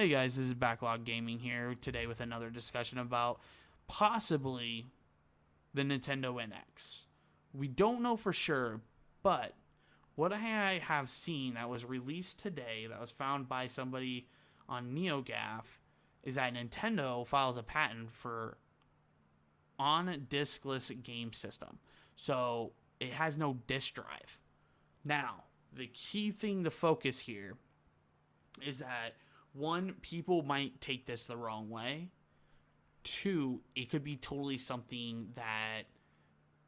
Hey guys, this is Backlog Gaming here today with another discussion about possibly the Nintendo NX. We don't know for sure, but what I have seen that was released today, that was found by somebody on NeoGAF, is that Nintendo files a patent for on-diskless game system. So it has no disk drive. Now, the key thing to focus here is that one, people might take this the wrong way. Two, it could be totally something that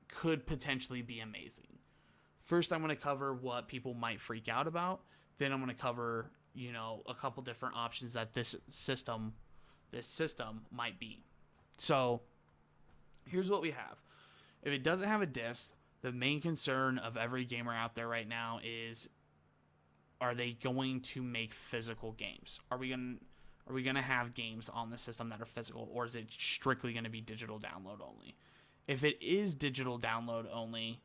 could potentially be amazing. First, I'm going to cover what people might freak out about. Then I'm going to cover, a couple different options that this system might be. So, here's what we have. If it doesn't have a disc, the main concern of every gamer out there right now is, are they going to make physical games? Are we gonna have games on the system that are physical, or is it strictly going to be digital download only? If it is digital download only,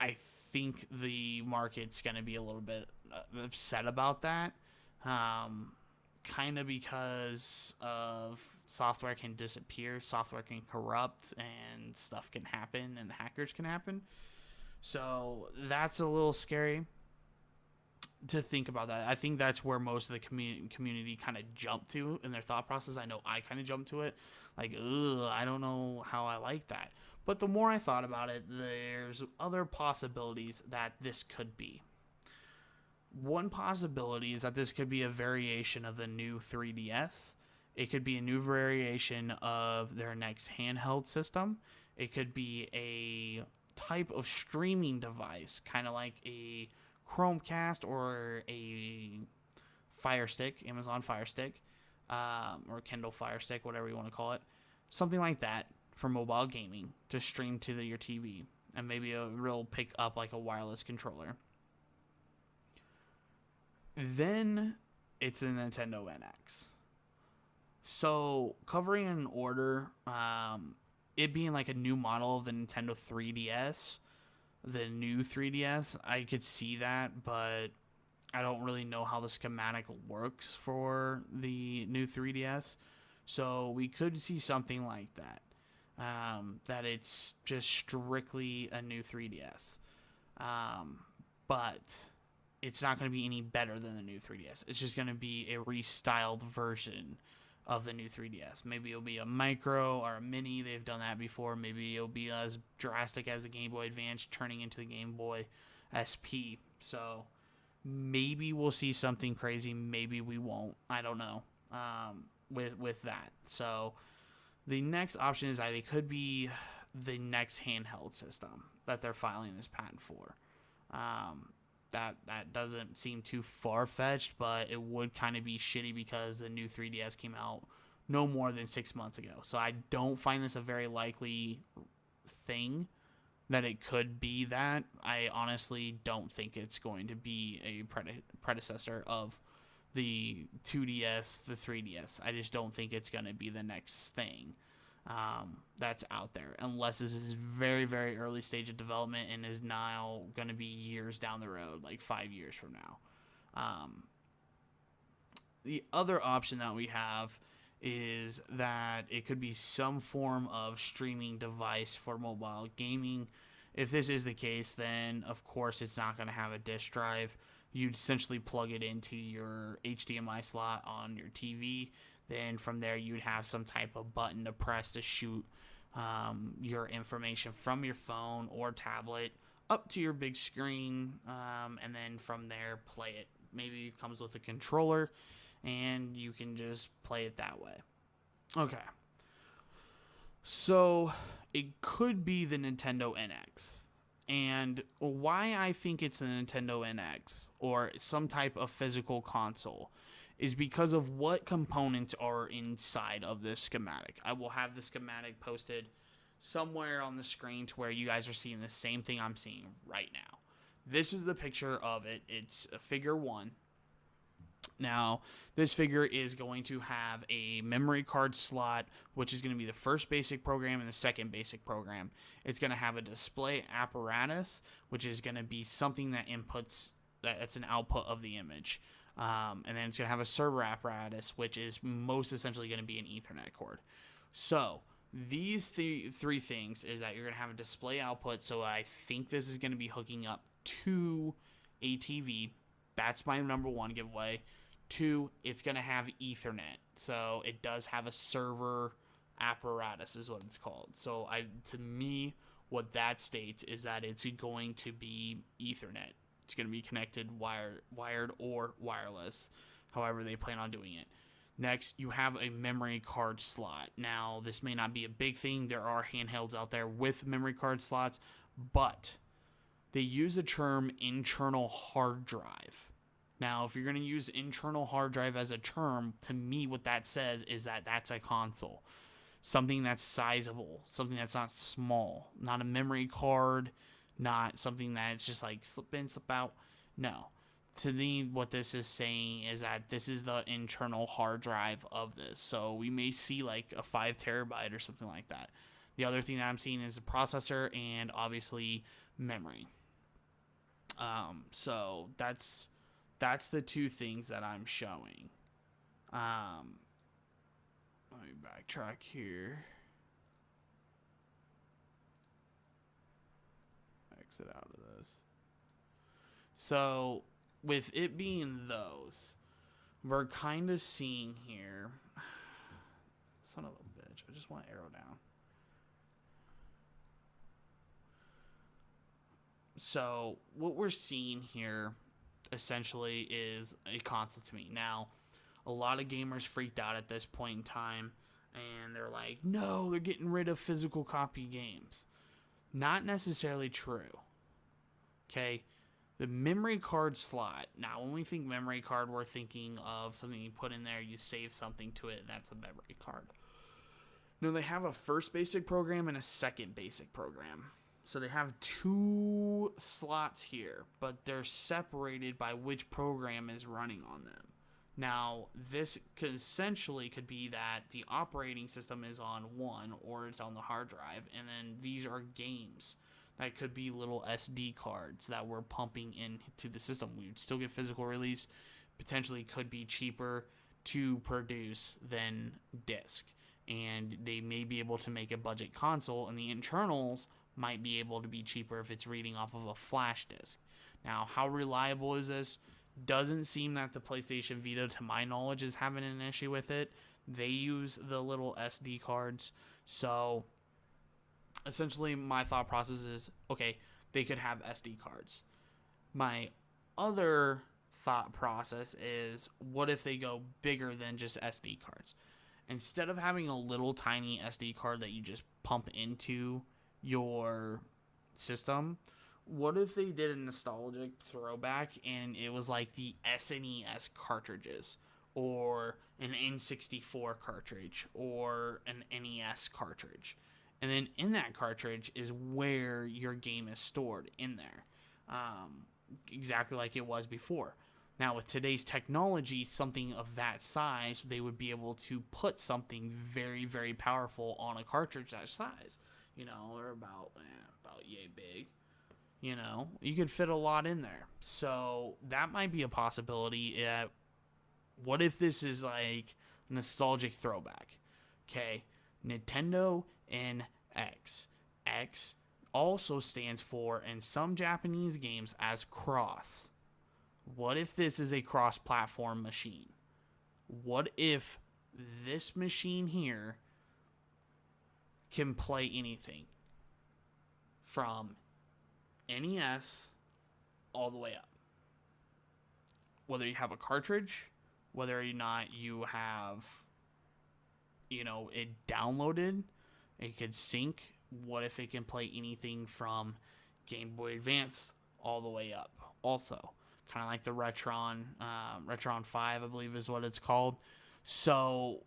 I think the market's going to be a little bit upset about that. Kind of because of software can disappear, software can corrupt, and stuff can happen, and hackers can happen. So that's a little scary to think about that. I think that's where most of the community kind of jumped to in their thought process. I know I kind of jumped to it. Like, I don't know how I like that. But the more I thought about it, there's other possibilities that this could be. One possibility is that this could be a variation of the new 3DS. It could be a new variation of their next handheld system. It could be a type of streaming device, kind of like a Chromecast or a Fire Stick, Amazon Fire Stick, or Kindle Fire Stick, whatever you want to call it. Something like that for mobile gaming to stream to your TV, and maybe it'll pick up like a wireless controller. Then it's the Nintendo NX. So covering in order, it being like a new model of the Nintendo 3DS, the new 3DS, I could see that, but I don't really know how the schematic works for the new 3DS. So we could see something like that. That it's just strictly a new 3DS. But it's not going to be any better than the new 3DS. It's just going to be a restyled version of the new 3DS. Maybe it'll be a micro or a mini. They've done that before. Maybe it'll be as drastic as the Game Boy Advance turning into the Game Boy SP. So maybe we'll see something crazy. Maybe we won't. I don't know. With that. So the next option is that it could be the next handheld system that they're filing this patent for. That doesn't seem too far-fetched, but it would kind of be shitty because the new 3DS came out no more than 6 months ago. So I don't find this a very likely thing that it could be that. I honestly don't think it's going to be a predecessor of the 2DS, the 3DS. I just don't think it's going to be the next thing that's out there, unless this is very, very early stage of development and is now going to be years down the road, like 5 years from now. The other option that we have is that it could be some form of streaming device for mobile gaming. If this is the case, then of course it's not going to have a disk drive. You'd essentially plug it into your HDMI slot on your TV. Then from there, you'd have some type of button to press to shoot your information from your phone or tablet up to your big screen, and then from there, play it. Maybe it comes with a controller, and you can just play it that way. Okay. So it could be the Nintendo NX. And why I think it's the Nintendo NX or some type of physical console is because of what components are inside of this schematic. I will have the schematic posted somewhere on the screen to where you guys are seeing the same thing I'm seeing right now. This is the picture of it. It's a figure 1. Now, this figure is going to have a memory card slot, which is going to be the first basic program and the second basic program. It's going to have a display apparatus, which is going to be something that inputs, that's an output of the image. And then it's going to have a server apparatus, which is most essentially going to be an Ethernet cord. So these three things is that you're going to have a display output. So I think this is going to be hooking up to a TV. That's my number one giveaway. 2, it's going to have Ethernet. So it does have a server apparatus is what it's called. So to me, what that states is that it's going to be Ethernet. It's going to be connected wired or wireless, however they plan on doing it. Next, you have a memory card slot. Now, this may not be a big thing. There are handhelds out there with memory card slots, but they use the term internal hard drive. Now, if you're going to use internal hard drive as a term, to me, what that says is that that's a console. Something that's sizable, something that's not small, not a memory card, not something that's just like slip in, slip out. No. To me, what this is saying is that this is the internal hard drive of this. So we may see like a 5 terabyte or something like that. The other thing that I'm seeing is a processor and obviously memory. So that's the 2 things that I'm showing. Let me backtrack here. Exit out of this. So, with it being those, we're kind of seeing here. Son of a bitch. I just want to arrow down. So, what we're seeing here essentially is a console to me. Now, a lot of gamers freaked out at this point in time, and they're like, no, they're getting rid of physical copy games. Not necessarily true. Okay? The memory card slot. Now, when we think memory card, we're thinking of something you put in there, you save something to it, that's a memory card. No, they have a first basic program and a second basic program. So they have 2 slots here, but they're separated by which program is running on them. Now, this essentially could be that the operating system is on one or it's on the hard drive, and then these are games that could be little SD cards that we're pumping into the system. We would still get physical release, potentially could be cheaper to produce than disc, and they may be able to make a budget console, and the internals might be able to be cheaper if it's reading off of a flash disk. Now, how reliable is this? Doesn't seem that the PlayStation Vita, to my knowledge, is having an issue with it. They use the little SD cards. So, essentially, my thought process is, okay, they could have SD cards. My other thought process is, what if they go bigger than just SD cards? Instead of having a little tiny SD card that you just pump into your system, what if they did a nostalgic throwback and it was like the SNES cartridges or an N64 cartridge or an NES cartridge? And then in that cartridge is where your game is stored in there. Exactly like it was before. Now with today's technology, something of that size, they would be able to put something very, very powerful on a cartridge that size. You know, or about yay big. You know, you could fit a lot in there. So that might be a possibility. What if this is like nostalgic throwback? Okay, Nintendo NX. X also stands for, in some Japanese games, as cross. What if this is a cross-platform machine? What if this machine here can play anything from NES all the way up? Whether you have a cartridge, whether or not you have, it downloaded, it could sync. What if it can play anything from Game Boy Advance all the way up? Also, kind of like the Retron 5, I believe is what it's called. So,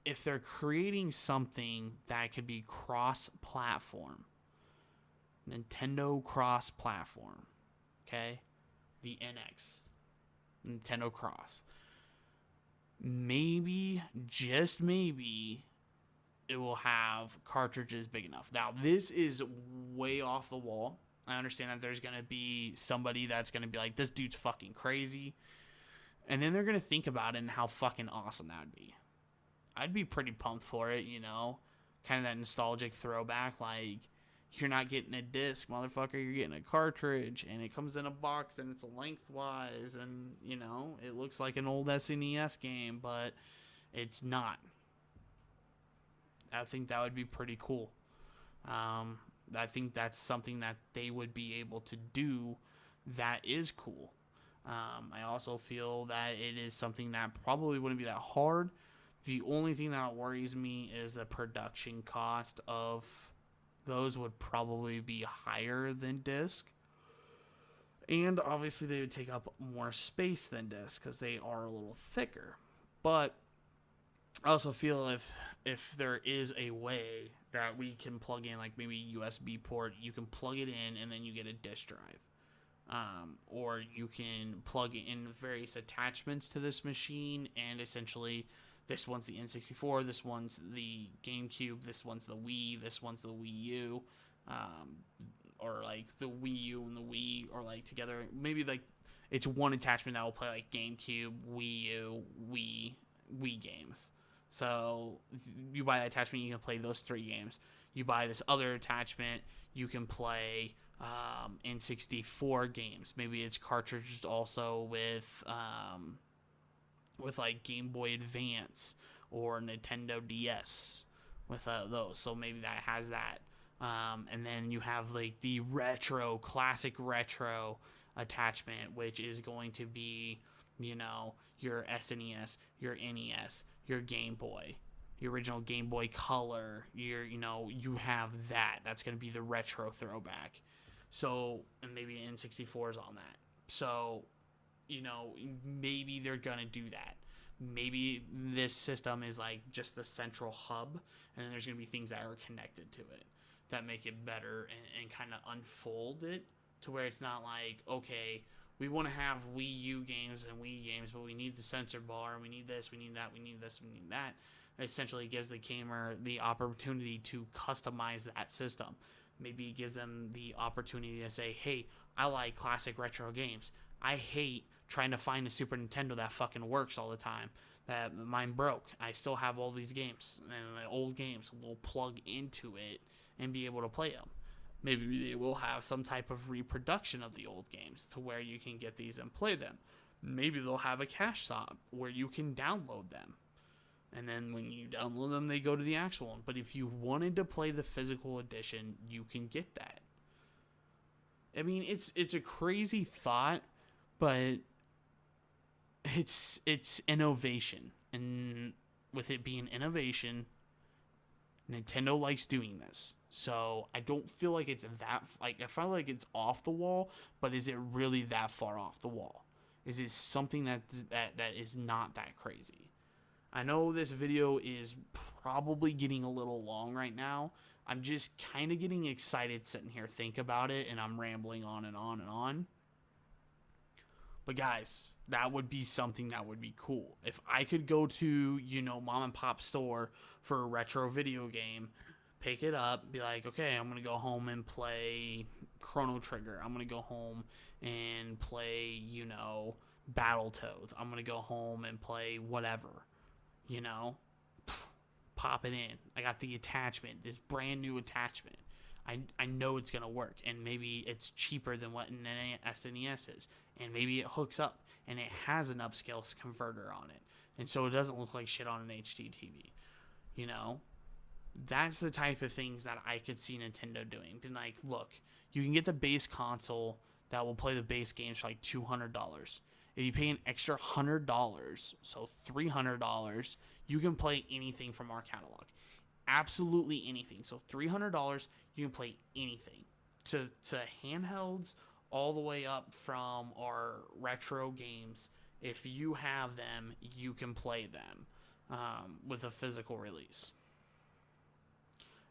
if they're creating something that could be cross-platform, Nintendo cross-platform, okay? The NX, Nintendo Cross. Maybe, just maybe, it will have cartridges big enough. Now, this is way off the wall. I understand that there's going to be somebody that's going to be like, this dude's fucking crazy. And then they're going to think about it and how fucking awesome that would be. I'd be pretty pumped for it, you know? Kind of that nostalgic throwback, like, you're not getting a disc, motherfucker, you're getting a cartridge, and it comes in a box, and it's lengthwise, and, you know, it looks like an old SNES game, but it's not. I think that would be pretty cool. I think that's something that they would be able to do that is cool. I also feel that it is something that probably wouldn't be that hard. The only thing that worries me is the production cost of those would probably be higher than disc. And obviously they would take up more space than disc because they are a little thicker. But I also feel if there is a way that we can plug in, like maybe USB port, you can plug it in and then you get a disk drive. Or you can plug in various attachments to this machine, and essentially this one's the N64, this one's the GameCube, this one's the Wii, this one's the Wii U, or like the Wii U and the Wii, or like together. Maybe like it's one attachment that will play like GameCube, Wii U, Wii games. So you buy that attachment, you can play those 3 games. You buy this other attachment, you can play N64 games. Maybe it's cartridges also with like Game Boy Advance or Nintendo DS with those. So maybe that has that. And then you have like the classic retro attachment, which is going to be, you know, your SNES, your NES, your Game Boy, your original Game Boy Color, you have that. That's going to be the retro throwback. So, and maybe N64 is on that. So, you know, maybe they're going to do that. Maybe this system is like just the central hub, and then there's going to be things that are connected to it that make it better and kind of unfold it to where it's not like, okay, we want to have Wii U games and Wii games, but we need the sensor bar, and we need this, we need that, we need this, we need that. It essentially gives the gamer the opportunity to customize that system. Maybe it gives them the opportunity to say, hey, I like classic retro games. I hate trying to find a Super Nintendo that fucking works all the time. That mine broke. I still have all these games, and the old games will plug into it and be able to play them. Maybe they will have some type of reproduction of the old games to where you can get these and play them. Maybe they'll have a cache stop where you can download them. And then when you download them, they go to the actual one. But if you wanted to play the physical edition, you can get that. I mean, it's a crazy thought, but it's innovation. And with it being innovation, Nintendo likes doing this. So I don't feel like it's that, like, I feel like it's off the wall, but is it really that far off the wall? Is it something that is not that crazy? I know this video is probably getting a little long right now. I'm just kind of getting excited sitting here think about it, and I'm rambling on and on and on. But guys, that would be something that would be cool. If I could go to, mom and pop store for a retro video game, pick it up, be like, okay, I'm going to go home and play Chrono Trigger. I'm going to go home and play, Battletoads. I'm going to go home and play whatever, pop it in. I got the attachment, this brand new attachment. I know it's going to work, and maybe it's cheaper than what an SNES is, and maybe it hooks up, and it has an upscale converter on it, and so it doesn't look like shit on an HD TV, That's the type of things that I could see Nintendo doing. Being like, look, you can get the base console that will play the base games for like $200. If you pay an extra $100, so $300, you can play anything from our catalog. Absolutely anything. So $300, you can play anything. To handhelds all the way up from our retro games. If you have them, you can play them with a physical release.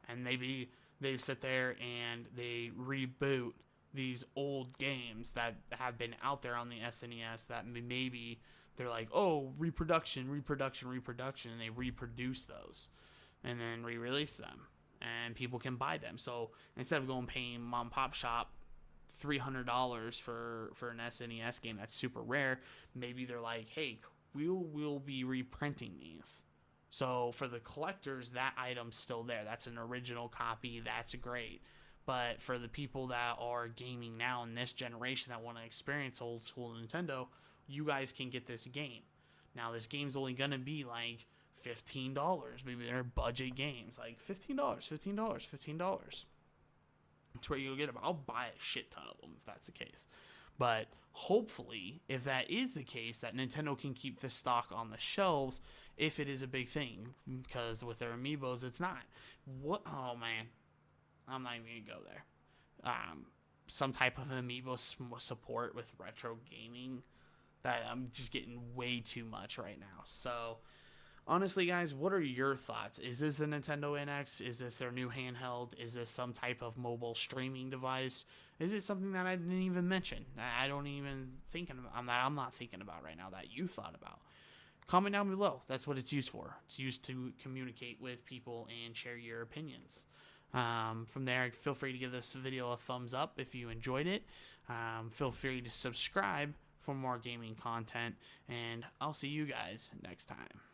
And maybe they sit there and they reboot these old games that have been out there on the SNES that maybe they're like, oh, reproduction, and they reproduce those and then re-release them, and people can buy them. So instead of going paying mom and pop shop $300 for an SNES game that's super rare. Maybe they're like, hey, we'll be reprinting these. So for the collectors, that item's still there. That's an original copy. That's great. But for the people that are gaming now in this generation that want to experience old school Nintendo, you guys can get this game. Now, this game's only going to be like $15. Maybe they're budget games. Like $15, $15. That's where you'll get them. I'll buy a shit ton of them if that's the case. But hopefully, if that is the case, that Nintendo can keep this stock on the shelves if it is a big thing. Because with their amiibos, it's not. What? Oh, man. I'm not even going to go there. Some type of amiibo support with retro gaming. That I'm just getting way too much right now. So, honestly, guys, what are your thoughts? Is this the Nintendo NX? Is this their new handheld? Is this some type of mobile streaming device? Is it something that I didn't even mention? I don't even I'm not thinking about right now that you thought about. Comment down below. That's what it's used for. It's used to communicate with people and share your opinions. From there, feel free to give this video a thumbs up if you enjoyed it. Feel free to subscribe for more gaming content, and I'll see you guys next time.